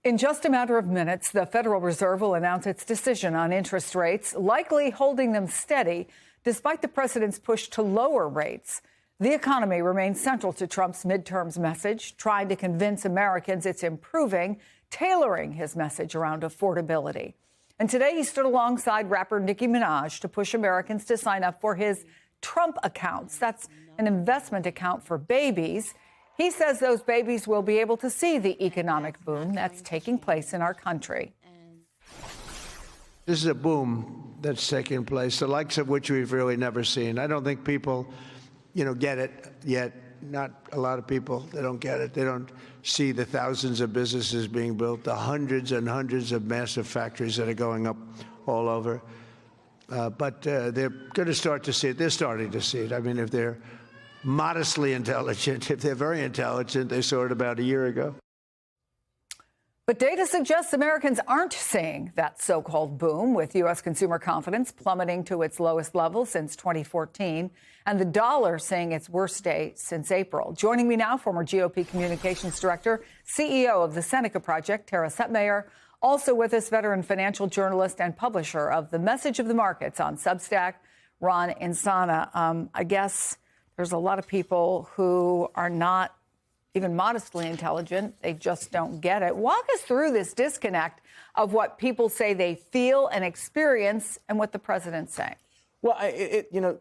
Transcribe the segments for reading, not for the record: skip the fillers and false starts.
In just a matter of minutes, the Federal Reserve will announce its decision on interest rates, likely holding them steady despite the president's push to lower rates. The economy remains central to Trump's midterms message, trying to convince Americans it's improving, tailoring his message around affordability. And today he stood alongside rapper Nicki Minaj to push Americans to sign up for his Trump accounts. That's an investment account for babies. He says those babies will be able to see the economic boom that's taking place in our country. This is a boom that's taking place, the likes of which we've really never seen. I don't think people, get it yet. Not a lot of people, they don't get it. They don't see the thousands of businesses being built, the hundreds and hundreds of massive factories that are going up all over. But they're going to start to see it. They're starting to see it. I mean, if they're modestly intelligent, if they're very intelligent, they saw it about a year ago. But data suggests Americans aren't seeing that so-called boom, with U.S. consumer confidence plummeting to its lowest level since 2014 and the dollar seeing its worst day since April. Joining me now, former GOP communications director, CEO of the Seneca Project, Tara Setmayer. Also with us, veteran financial journalist and publisher of The Message of the Markets on Substack, Ron Insana. I guess there's a lot of people who are not even modestly intelligent. They just don't get it. Walk us through this disconnect of what people say they feel and experience and what the president's saying. Well,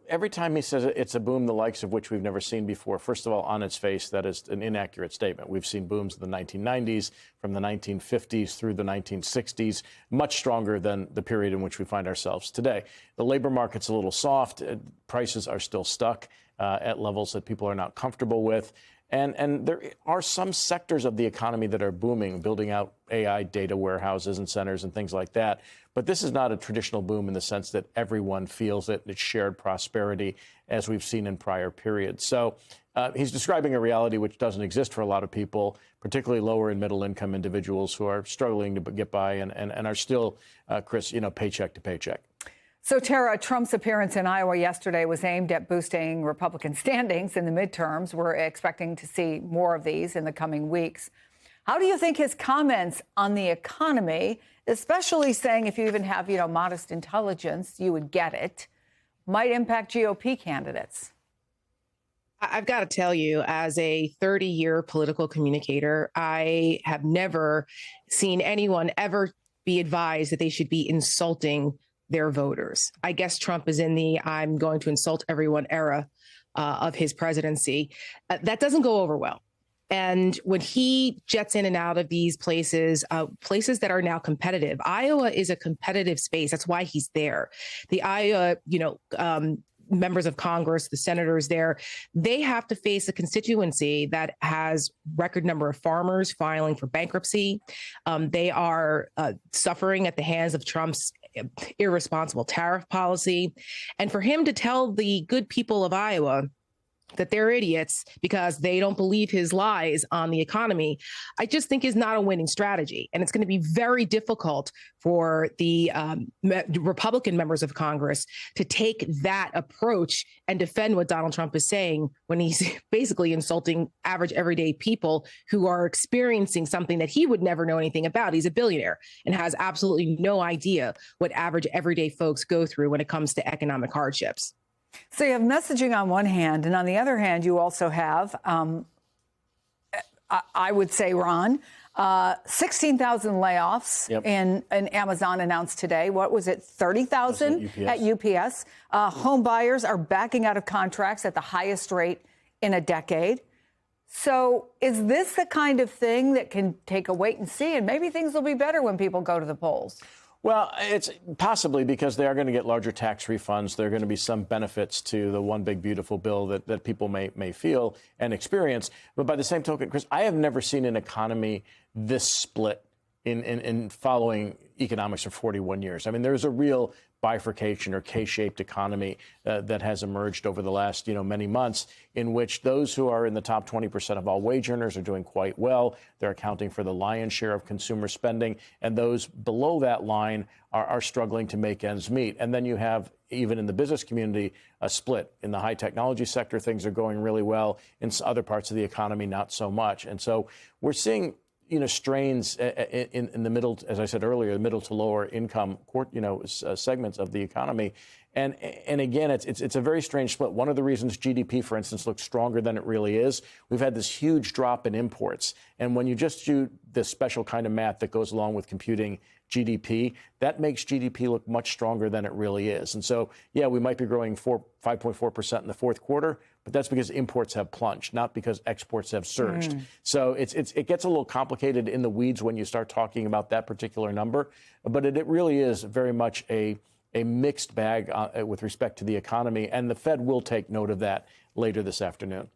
every time he says it's a boom, the likes of which we've never seen before, first of all, on its face, that is an inaccurate statement. We've seen booms in the 1990s, from the 1950s through the 1960s, much stronger than the period in which we find ourselves today. The labor market's a little soft. Prices are still stuck at levels that people are not comfortable with. And there are some sectors of the economy that are booming, building out AI data warehouses and centers and things like that. But this is not a traditional boom in the sense that everyone feels it. It's shared prosperity, as we've seen in prior periods. So he's describing a reality which doesn't exist for a lot of people, particularly lower and middle income individuals who are struggling to get by and are still, Chris, paycheck to paycheck. So, Tara, Trump's appearance in Iowa yesterday was aimed at boosting Republican standings in the midterms. We're expecting to see more of these in the coming weeks. How do you think his comments on the economy, especially saying if you even have, modest intelligence, you would get it, might impact GOP candidates? I've got to tell you, as a 30-year political communicator, I have never seen anyone ever be advised that they should be insulting their voters. I guess Trump is in the I'm going to insult everyone era of his presidency. That doesn't go over well. And when he jets in and out of these places, places that are now competitive, Iowa is a competitive space. That's why he's there. The Iowa, members of Congress, the senators there, they have to face a constituency that has record number of farmers filing for bankruptcy. They are suffering at the hands of Trump's irresponsible tariff policy. And for him to tell the good people of Iowa that they're idiots because they don't believe his lies on the economy, I just think is not a winning strategy. And it's going to be very difficult for the Republican members of Congress to take that approach and defend what Donald Trump is saying when he's basically insulting average everyday people who are experiencing something that he would never know anything about. He's a billionaire and has absolutely no idea what average everyday folks go through when it comes to economic hardships. So you have messaging on one hand, and on the other hand, you also have, I would say, Ron, 16,000 layoffs in Amazon announced today. What was it, 30,000 at UPS? Home buyers are backing out of contracts at the highest rate in a decade. So is this the kind of thing that can take a wait and see, and maybe things will be better when people go to the polls? Well, it's possibly because they are going to get larger tax refunds. There are going to be some benefits to the one big beautiful bill that people may feel and experience. But by the same token, Chris, I have never seen an economy this split in following economics for 41 years. I mean, there's a real bifurcation or K-shaped economy that has emerged over the last, many months, in which those who are in the top 20% of all wage earners are doing quite well. They're accounting for the lion's share of consumer spending, and those below that line are struggling to make ends meet. And then you have, even in the business community, a split. In the high technology sector, things are going really well. In other parts of the economy, not so much. And so we're seeing strains in the middle, as I said earlier, the middle to lower income, segments of the economy. And again, it's a very strange split. One of the reasons GDP, for instance, looks stronger than it really is, we've had this huge drop in imports. And when you just do this special kind of math that goes along with computing GDP, that makes GDP look much stronger than it really is. And so, yeah, we might be growing 5.4% in the fourth quarter, but that's because imports have plunged, not because exports have surged. So it gets a little complicated in the weeds when you start talking about that particular number. But it really is very much a mixed bag with respect to the economy. And the Fed will take note of that later this afternoon.